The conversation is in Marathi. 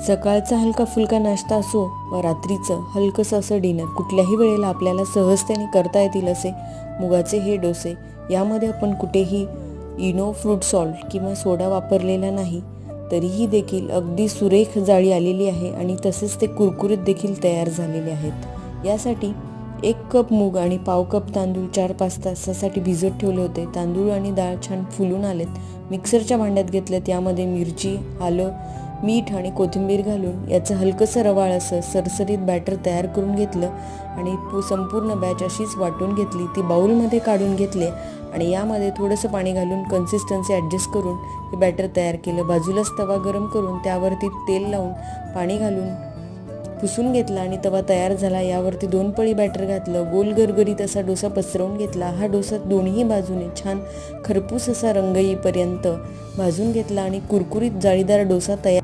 सकाळचा हलका फुलका नाश्ता असो व रात्रीचं हलकंसं असं डिनर, कुठल्याही वेळेला आपल्याला सहजतेने करता येतील असे मुगाचे हे डोसे. यामध्ये आपण कुठेही इनो, फ्रूट सॉल्ट किंवा सोडा वापरलेला नाही, तरीही देखील अगदी सुरेख जाळी आलेली आहे आणि तसेच ते कुरकुरीत देखील तयार झालेले आहेत. यासाठी 1 कप मूग आणि पाव कप तांदूळ 4-5 तासासाठी भिजत ठेवले होते. तांदूळ आणि डाळ छान फुलून आलेत. मिक्सरच्या भांड्यात घेतलेत. यामध्ये मिरची, आलं, मीठ आणि कोथिंबीर घालून याचं हलकंसं रवाळ असं सरसरीत बॅटर तयार करून घेतलं आणि संपूर्ण बॅच अशीच वाटून घेतली. ती बाउलमध्ये काढून घेतले आणि यामध्ये थोडंसं पाणी घालून कन्सिस्टन्सी ॲडजस्ट करून हे बॅटर तयार केलं. बाजूलाच तवा गरम करून त्यावरती तेल लावून पाणी घालून पुसून घेतला आणि तवा तयार झाला. यावरती 2 पळी बॅटर घातलं. गोल गरगरीत असा डोसा पसरवून घेतला. हा डोसा दोन्ही बाजूने छान खरपूस असा रंग येईपर्यंत भाजून घेतला आणि कुरकुरीत जाळीदार डोसा तयार